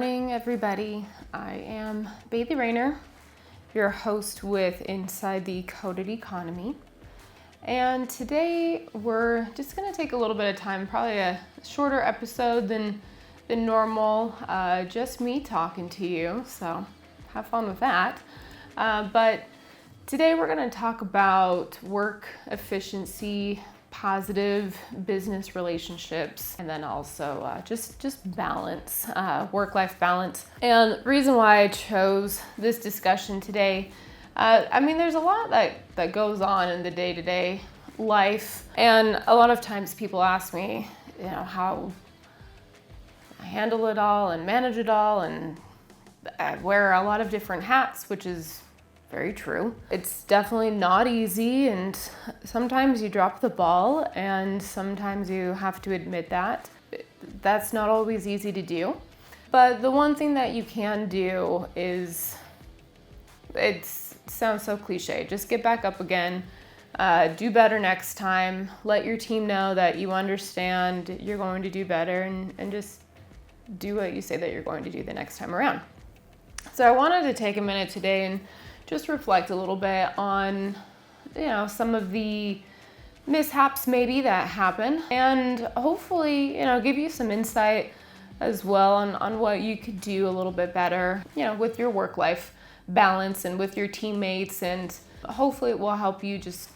morning, everybody. I am Bailey Rayner, your host with Inside the Coded Economy. And today we're just going to take a little bit of time, probably a shorter episode than normal, just me talking to you. So have fun with that. But today we're going to talk about work efficiency, positive business relationships, and then also just balance, work-life balance. And the reason why I chose this discussion today, there's a lot that goes on in the day-to-day life, and a lot of times people ask me, how I handle it all and manage it all, and I wear a lot of different hats, which is very true. It's definitely not easy, and sometimes you drop the ball, and sometimes you have to admit that. That's not always easy to do. But the one thing that you can do is, it sounds so cliche, just get back up again, do better next time, let your team know that you understand you're going to do better, and just do what you say that you're going to do the next time around. So I wanted to take a minute today and just reflect a little bit on, some of the mishaps maybe that happen, and hopefully, give you some insight as well on what you could do a little bit better, with your work-life balance and with your teammates, and hopefully it will help you just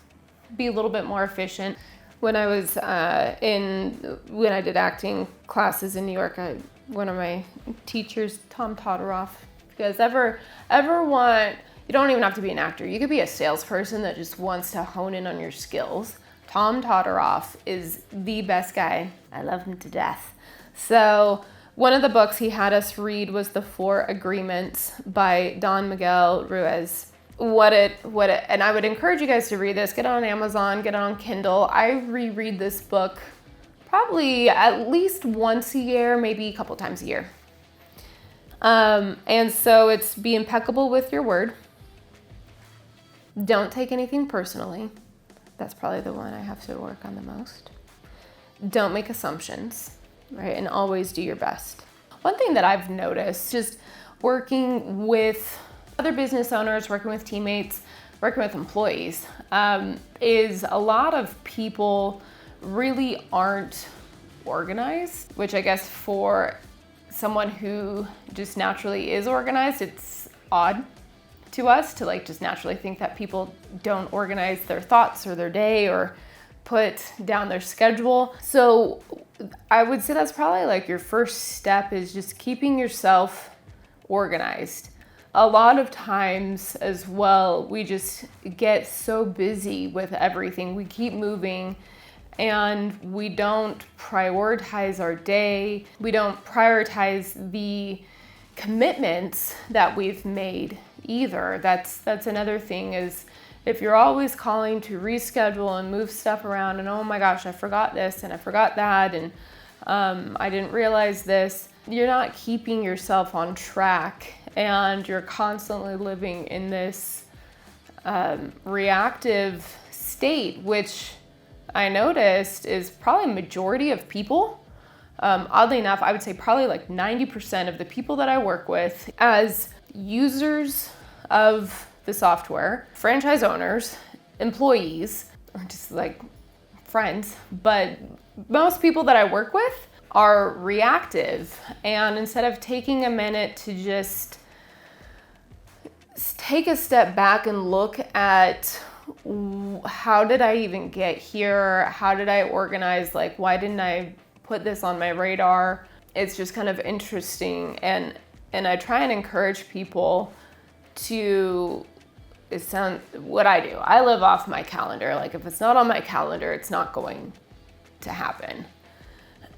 be a little bit more efficient. When I was when I did acting classes in New York, one of my teachers, Tom Todoroff, if you guys ever want, you don't even have to be an actor. You could be a salesperson that just wants to hone in on your skills. Tom Todoroff is the best guy. I love him to death. So one of the books he had us read was The 4 Agreements by Don Miguel Ruiz. And I would encourage you guys to read this. Get it on Amazon, get it on Kindle. I reread this book probably at least once a year, maybe a couple times a year. And so it's be impeccable with your word. Don't take anything personally. That's probably the one I have to work on the most. Don't make assumptions, right? And always do your best. One thing that I've noticed, just working with other business owners, working with teammates, working with employees, is a lot of people really aren't organized, which I guess for someone who just naturally is organized, it's odd to us to just naturally think that people don't organize their thoughts or their day or put down their schedule. So I would say that's probably your first step, is just keeping yourself organized. A lot of times as well, we just get so busy with everything. We keep moving and we don't prioritize our day. We don't prioritize the commitments that we've made either. That's another thing, is if you're always calling to reschedule and move stuff around, and oh my gosh, I forgot this and I forgot that, and I didn't realize this, you're not keeping yourself on track, and you're constantly living in this reactive state, which I noticed is probably a majority of people. Oddly enough, I would say probably 90% of the people that I work with as users of the software, franchise owners, employees, or just friends, but most people that I work with are reactive. And instead of taking a minute to just take a step back and look at, how did I even get here? How did I organize? Why didn't I put this on my radar? It's just kind of interesting. And I try and encourage people to, what I do. I live off my calendar. If it's not on my calendar, it's not going to happen.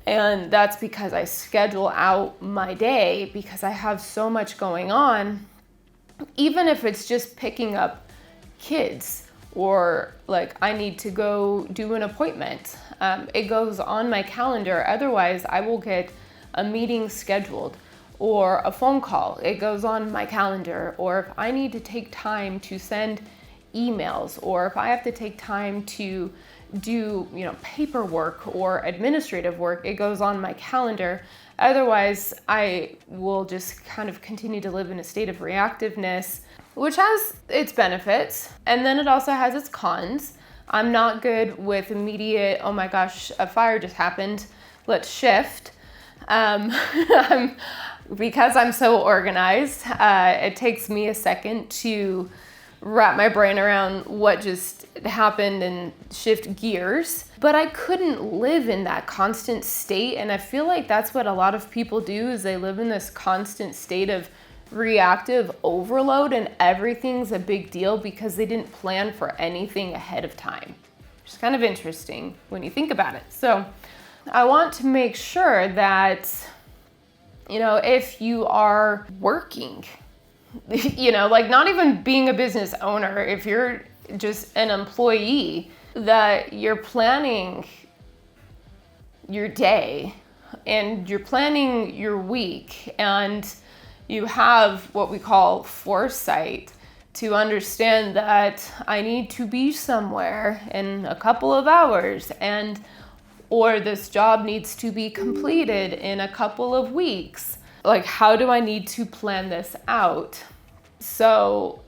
And that's because I schedule out my day, because I have so much going on, even if it's just picking up kids, or I need to go do an appointment. It goes on my calendar. Otherwise, I will get a meeting scheduled or a phone call. It goes on my calendar. Or if I need to take time to send emails, or if I have to take time to do, paperwork or administrative work, it goes on my calendar. Otherwise, I will just kind of continue to live in a state of reactiveness, which has its benefits. And then it also has its cons. I'm not good with immediate, oh my gosh, a fire just happened, let's shift. Because I'm so organized, it takes me a second to wrap my brain around what just happened and shift gears. But I couldn't live in that constant state, and I feel like that's what a lot of people do, is they live in this constant state of reactive overload, and everything's a big deal because they didn't plan for anything ahead of time. Which is kind of interesting when you think about it. So I want to make sure that, if you are working, like not even being a business owner, if you're just an employee, that you're planning your day and you're planning your week, and you have what we call foresight to understand that I need to be somewhere in a couple of hours, or this job needs to be completed in a couple of weeks. Like, how do I need to plan this out? So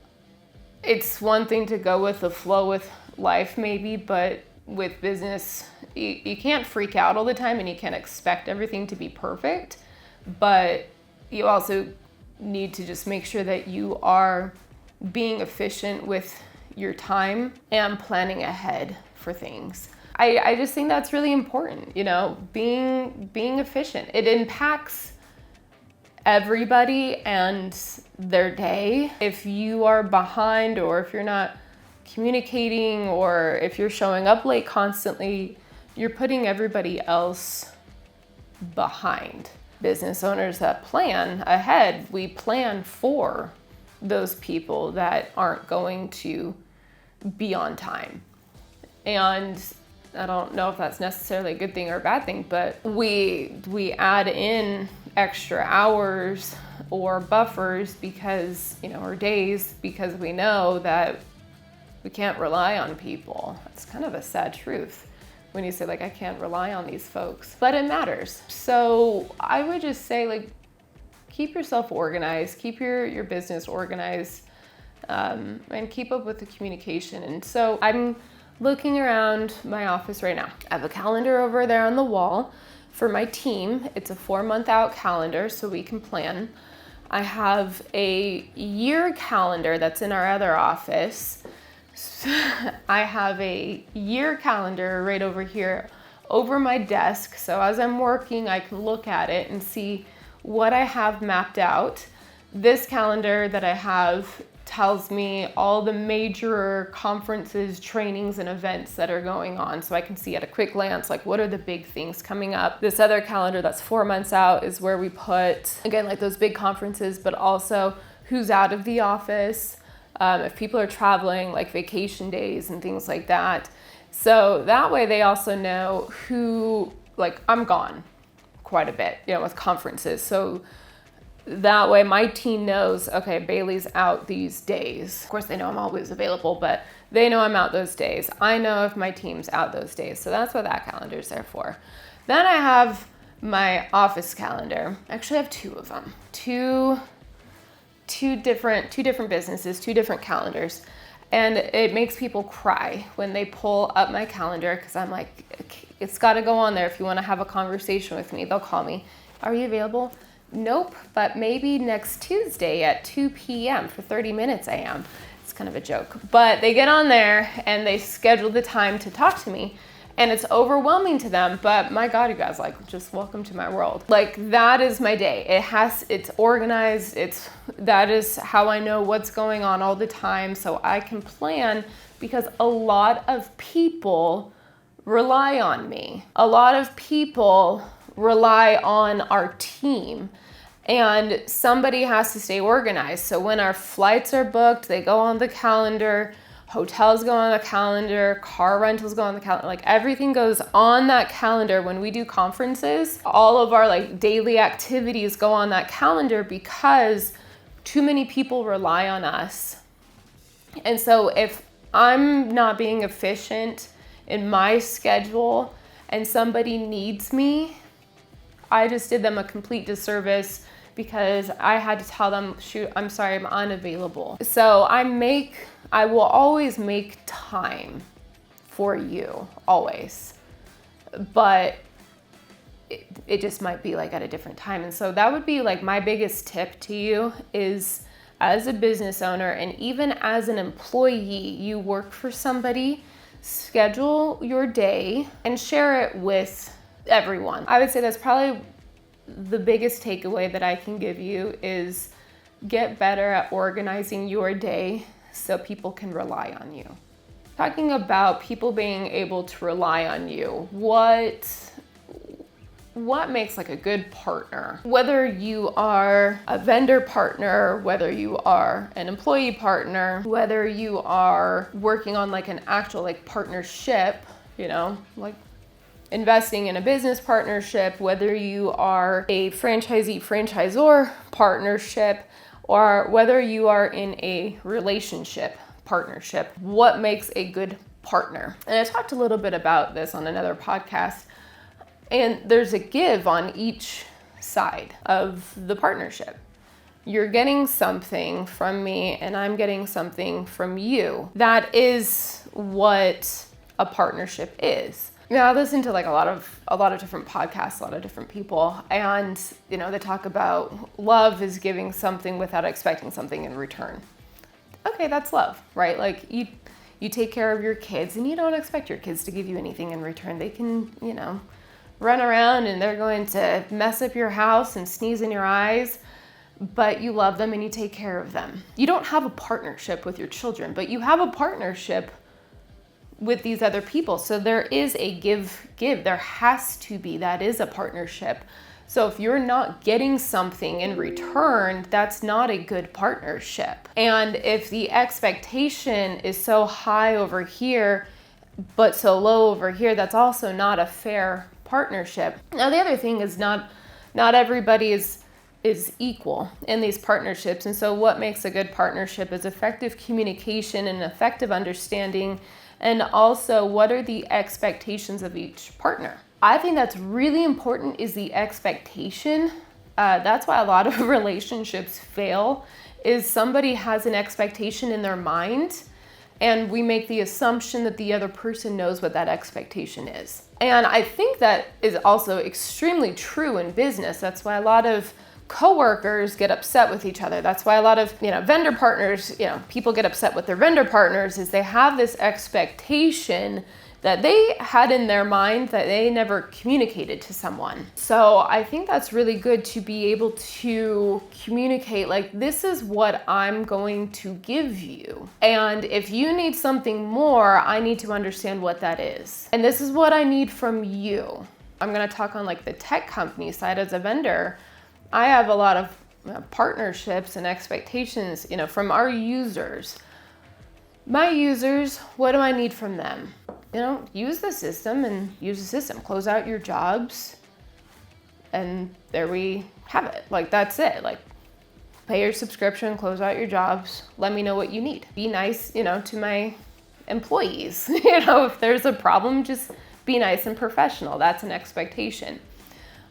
it's one thing to go with the flow with life maybe, but with business, you can't freak out all the time, and you can't expect everything to be perfect. But you also need to just make sure that you are being efficient with your time and planning ahead for things. I just think that's really important, being efficient. It impacts everybody and their day. If you are behind, or if you're not communicating, or if you're showing up late constantly, you're putting everybody else behind. Business owners that plan ahead, we plan for those people that aren't going to be on time. And I don't know if that's necessarily a good thing or a bad thing, but we add in extra hours or buffers because, or days, because we know that we can't rely on people. That's kind of a sad truth when you say, like, I can't rely on these folks, but it matters. So I would just say, like, keep yourself organized, keep your business organized, and keep up with the communication. And so I'm looking around my office right now. I have a calendar over there on the wall for my team. It's a 4-month out calendar, so we can plan. I have a year calendar that's in our other office. I have a year calendar right over here over my desk. So as I'm working, I can look at it and see what I have mapped out. This calendar that I have tells me all the major conferences, trainings, and events that are going on. So I can see at a quick glance, like, what are the big things coming up. This other calendar that's 4 months out is where we put, again, like those big conferences, but also who's out of the office, if people are traveling, like vacation days and things like that. So that way they also know who, like, I'm gone quite a bit, with conferences. So that way my team knows, okay, Bailey's out these days. Of course, they know I'm always available, but they know I'm out those days. I know if my team's out those days. So that's what that calendar is there for. Then I have my office calendar. I actually have two of them. Two different businesses, two different calendars. And it makes people cry when they pull up my calendar, because I'm like, it's got to go on there. If you want to have a conversation with me, they'll call me. Are you available? Nope, but maybe next Tuesday at 2 p.m. for 30 minutes I am. It's kind of a joke. But they get on there and they schedule the time to talk to me, and it's overwhelming to them. But my God, you guys, like, just welcome to my world. Like, that is my day. It's organized. That is how I know what's going on all the time, so I can plan, because a lot of people rely on me. A lot of people rely on our team, and somebody has to stay organized. So when our flights are booked, they go on the calendar, hotels go on the calendar, car rentals go on the calendar, like everything goes on that calendar. When we do conferences, all of our like daily activities go on that calendar, because too many people rely on us. And so if I'm not being efficient in my schedule and somebody needs me, I just did them a complete disservice because I had to tell them, shoot, I'm sorry, I'm unavailable. So I will always make time for you, always. But it just might be like at a different time. And so that would be like my biggest tip to you is, as a business owner and even as an employee, you work for somebody, schedule your day and share it with everyone. I would say that's probably the biggest takeaway that I can give you is get better at organizing your day so people can rely on you. Talking about people being able to rely on you, what makes like a good partner? Whether you are a vendor partner, whether you are an employee partner, whether you are working on like an actual like partnership, like investing in a business partnership, whether you are a franchisee-franchisor partnership, or whether you are in a relationship partnership, what makes a good partner? And I talked a little bit about this on another podcast. And there's a give on each side of the partnership. You're getting something from me and I'm getting something from you. That is what a partnership is. Now I listen to like a lot of different podcasts, a lot of different people, and they talk about love is giving something without expecting something in return. Okay, that's love, right? Like you take care of your kids and you don't expect your kids to give you anything in return. They can, run around and they're going to mess up your house and sneeze in your eyes, but you love them and you take care of them. You don't have a partnership with your children, but you have a partnership with these other people. So there is a give. There has to be. That is a partnership. So if you're not getting something in return, that's not a good partnership. And if the expectation is so high over here, but so low over here, that's also not a fair partnership. Now, the other thing is not everybody is equal in these partnerships. And so what makes a good partnership is effective communication and effective understanding. And also, what are the expectations of each partner? I think that's really important, is the expectation. That's why a lot of relationships fail, is somebody has an expectation in their mind and we make the assumption that the other person knows what that expectation is. And I think that is also extremely true in business. That's why a lot of coworkers get upset with each other. That's why a lot of, vendor partners, people get upset with their vendor partners, is they have this expectation that they had in their mind that they never communicated to someone. So I think that's really good to be able to communicate, like, this is what I'm going to give you. And if you need something more, I need to understand what that is. And this is what I need from you. I'm gonna talk on like the tech company side as a vendor. I have a lot of partnerships and expectations, from our users. My users, what do I need from them? Use the system and use the system. Close out your jobs, and there we have it. Like, that's it. Like, pay your subscription, close out your jobs. Let me know what you need. Be nice, to my employees. If there's a problem, just be nice and professional. That's an expectation.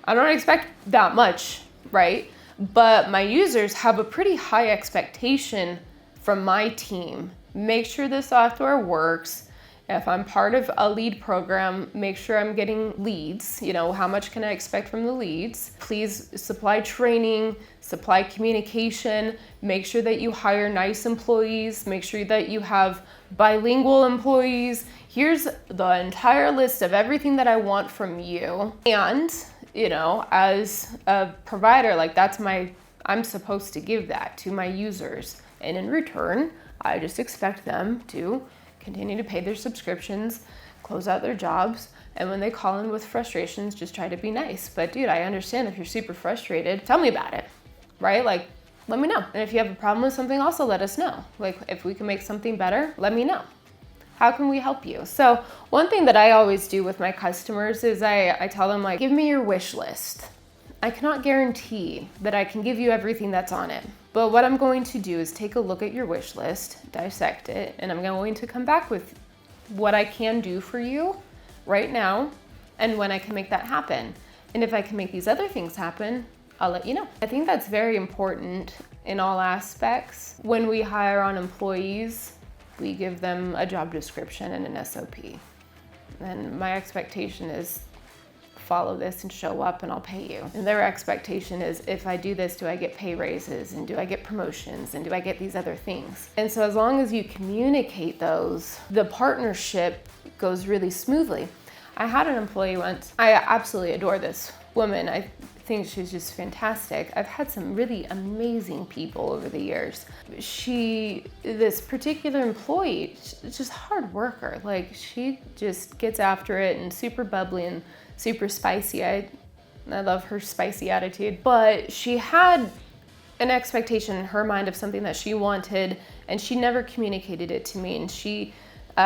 I don't expect that much, right? But my users have a pretty high expectation from my team. Make sure the software works. If I'm part of a lead program, make sure I'm getting leads. How much can I expect from the leads? Please supply training, supply communication, make sure that you hire nice employees, make sure that you have bilingual employees. Here's the entire list of everything that I want from you. And, as a provider, like, I'm supposed to give that to my users. And in return, I just expect them to continue to pay their subscriptions, close out their jobs, and when they call in with frustrations, just try to be nice. But dude, I understand if you're super frustrated, tell me about it, right? Like, let me know. And if you have a problem with something, also let us know. Like, if we can make something better, let me know. How can we help you? So one thing that I always do with my customers is I tell them, like, give me your wish list. I cannot guarantee that I can give you everything that's on it, But what I'm going to do is take a look at your wish list, dissect it, and I'm going to come back with what I can do for you right now and when I can make that happen. And if I can make these other things happen, I'll let you know. I think that's very important in all aspects. When we hire on employees, we give them a job description and an SOP. And my expectation is follow this and show up and I'll pay you. And their expectation is, if I do this, do I get pay raises and do I get promotions and do I get these other things? And so as long as you communicate those, the partnership goes really smoothly. I had an employee once. I absolutely adore this woman. I think she's just fantastic. I've had some really amazing people over the years. This particular employee, she's just hard worker. Like, she just gets after it and super bubbly and super spicy. I love her spicy attitude. But she had an expectation in her mind of something that she wanted, and she never communicated it to me. And she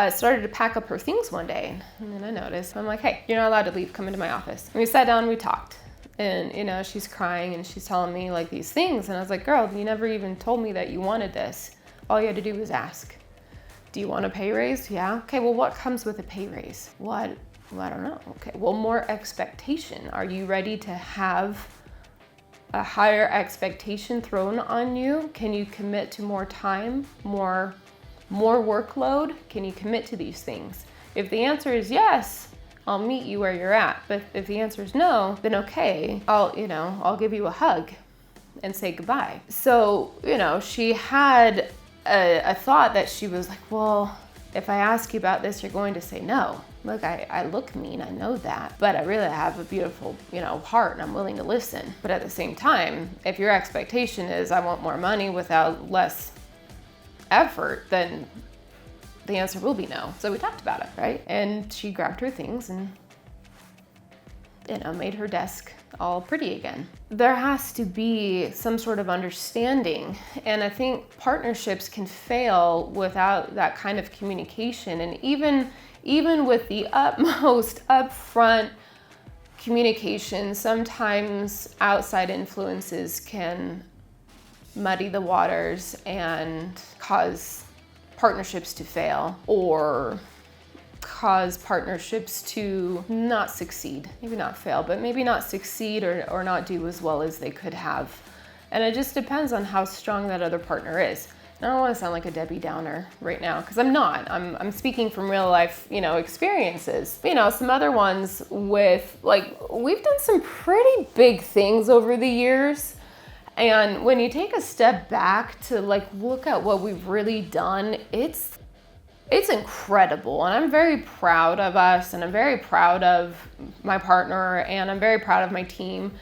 started to pack up her things one day, and then I noticed. I'm like, hey, you're not allowed to leave. Come into my office. And we sat down and we talked. And, you know, she's crying and she's telling me like these things. And I was like, girl, you never even told me that you wanted this. All you had to do was ask. Do you want a pay raise? Yeah. Okay, well, what comes with a pay raise? What? Well, I don't know. Okay, well, more expectation. Are you ready to have a higher expectation thrown on you? Can you commit to more time, more workload? Can you commit to these things? If the answer is yes, I'll meet you where you're at. But if the answer is no, then okay, I'll give you a hug and say goodbye. So, she had a thought that she was like, well, if I ask you about this, you're going to say no. Look, I look mean, I know that, but I really have a beautiful, heart, and I'm willing to listen. But at the same time, if your expectation is I want more money without less effort, then the answer will be no. So we talked about it, right? And she grabbed her things and, made her desk all pretty again. There has to be some sort of understanding. And I think partnerships can fail without that kind of communication. And even with the utmost upfront communication, sometimes outside influences can muddy the waters and cause partnerships to fail, or cause partnerships to not succeed. Maybe not fail, but maybe not succeed or not do as well as they could have. And it just depends on how strong that other partner is. And I don't want to sound like a Debbie Downer right now, because I'm not. I'm speaking from real life, experiences. Some other ones with, we've done some pretty big things over the years. And when you take a step back to look at what we've really done, it's incredible. And I'm very proud of us, and I'm very proud of my partner, and I'm very proud of my team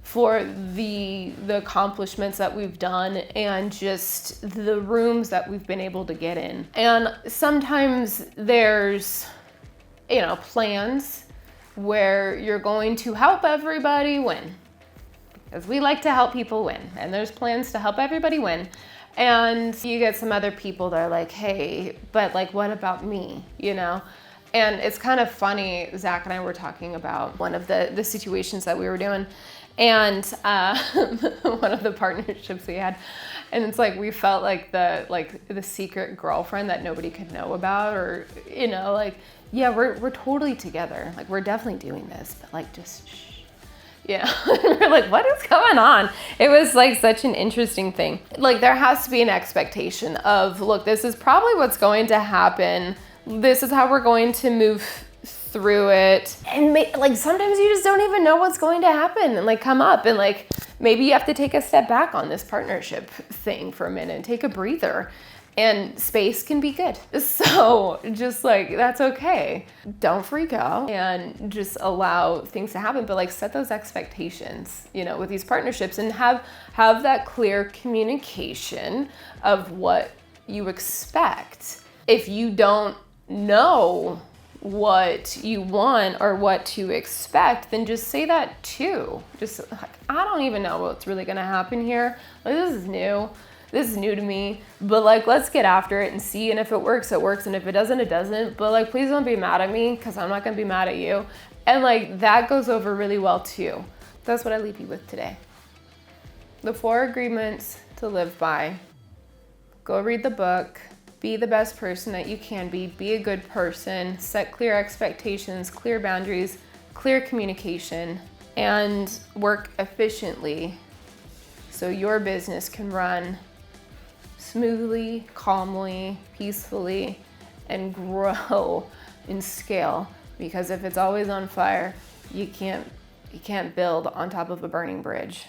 for the accomplishments that we've done and just the rooms that we've been able to get in. And sometimes there's, plans where you're going to help everybody win. Because we like to help people win, and there's plans to help everybody win. And you get some other people that are like, hey, but what about me, And it's kind of funny, Zach and I were talking about one of the situations that we were doing, and one of the partnerships we had. And it's we felt like the secret girlfriend that nobody could know about, or, yeah, we're totally together. We're definitely doing this, but just shh. Yeah, we're like, what is going on? It was such an interesting thing. There has to be an expectation of, look, this is probably what's going to happen. This is how we're going to move through it. And sometimes you just don't even know what's going to happen and come up. And maybe you have to take a step back on this partnership thing for a minute and take a breather. And space can be good. So just that's okay. Don't freak out and just allow things to happen, but set those expectations, with these partnerships, and have that clear communication of what you expect. If you don't know what you want or what to expect, then just say that too. Just I don't even know what's really gonna happen here. This is new. This is new to me, but let's get after it and see. And if it works, it works. And if it doesn't, it doesn't. But please don't be mad at me, because I'm not gonna be mad at you. And that goes over really well too. That's what I leave you with today. The 4 agreements to live by. Go read the book. Be the best person that you can be. Be a good person. Set clear expectations, clear boundaries, clear communication, and work efficiently so your business can run smoothly, calmly, peacefully, and grow in scale. Because if it's always on fire, you can't build on top of a burning bridge.